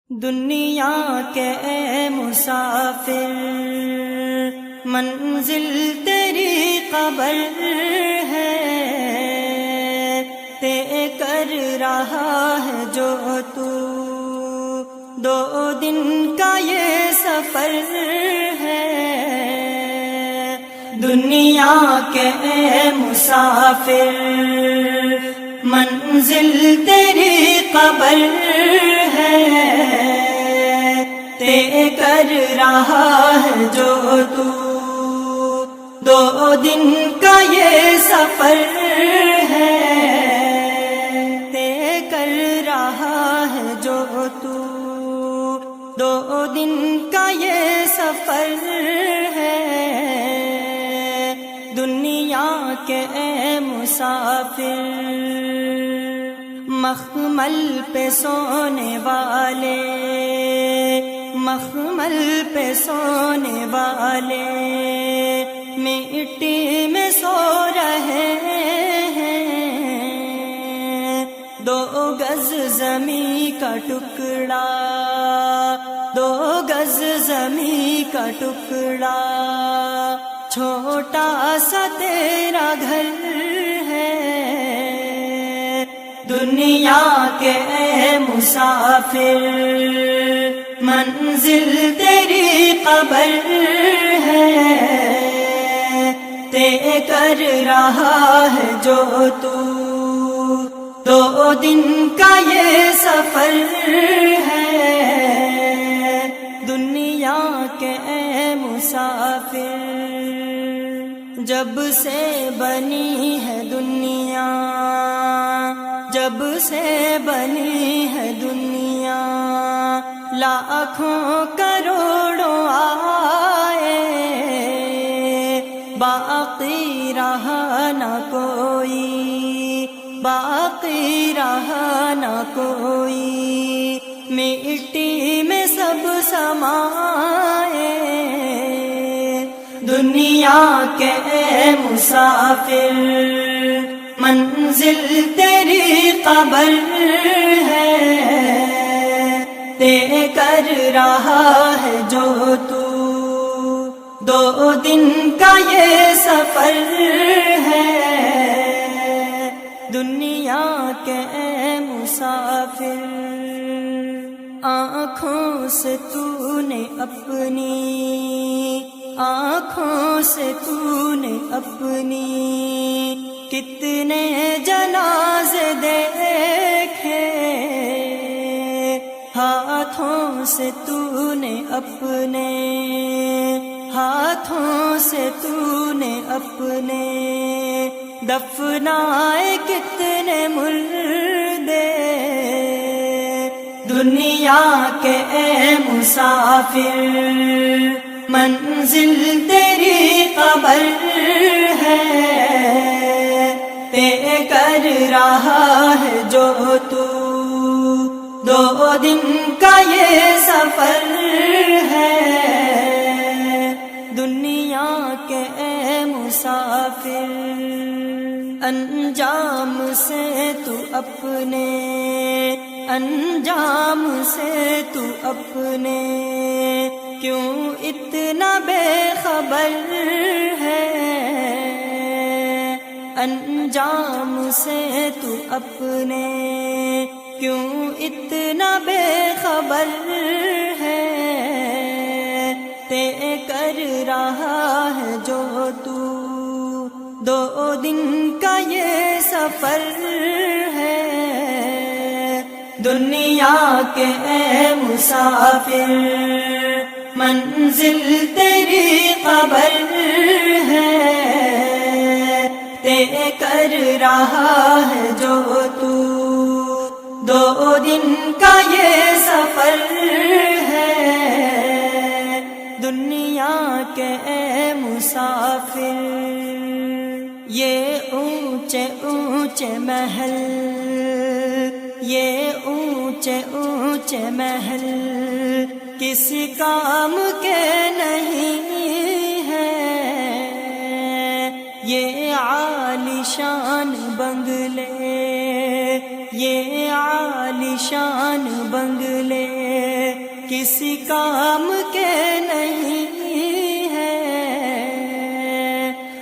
دنیا کے اے مسافر منزل تیری قبر ہے، طے کر رہا ہے جو تو دو دن کا یہ سفر ہے۔ دنیا کے اے مسافر منزل تیری قبر ہے، طے کر رہا ہے جو تو دو دن کا یہ سفر ہے، طے کر رہا ہے جو تو دو دن کا یہ سفر ہے۔ دنیا کے اے مسافر مخمل پہ سونے والے، مخمل پہ سونے والے مٹی میں سو رہے ہیں۔ دو گز زمین کا ٹکڑا، دو گز زمین کا ٹکڑا چھوٹا سا تیرا گھر ہے۔ دنیا کے اے مسافر منزل تیری قبر ہے، طے کر رہا ہے جو تو دو دن کا یہ سفر ہے۔ دنیا کے اے مسافر جب سے بنی ہے دنیا، جب سے بنی ہے دنیا لاکھوں کروڑوں آئے، باقی رہا نہ کوئی، باقی رہا نہ کوئی، مٹی میں سب سمائے۔ دنیا کے اے مسافر منزل تیری قبر ہے، طے کر رہا ہے جو تو دو دن کا یہ سفر ہے۔ دنیا کے اے مسافر آنکھوں سے تو نے اپنی، آنکھوں سے تو نے اپنی کتنے جنازے دیکھے، ہاتھوں سے تو نے اپنے، ہاتھوں سے تو نے اپنے دفنائے کتنے مردے۔ دنیا کے اے مسافر منزل تیری قبر ہے، طے کر رہا ہے جو تو دو دن کا یہ سفر ہے۔ دنیا کے اے مسافر انجام سے تو اپنے، انجام سے تو اپنے کیوں اتنا بے خبر ہے۔ انجام سے تو اپنے کیوں اتنا بے خبر ہے، طے کر رہا ہے جو تو دو دن کا یہ سفر ہے۔ دنیا کے اے مسافر منزل تیری قبر ہے، طے کر رہا ہے جو تو دو دن کا یہ سفر ہے۔ دنیا کے اے مسافر یہ اونچے اونچے محل، یہ اونچے اونچے محل کس کام کے نہیں ہیں، یہ عالی شان بنگلے، یہ عالی شان بنگلے کسی کام کے نہیں ہیں،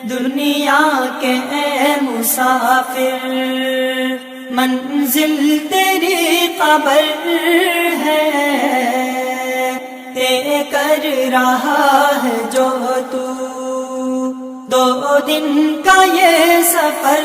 دنیا کے اے مسافر منزل تیری قبر ہے، طے کر رہا ہے جو تو 2 دن کا یہ سفر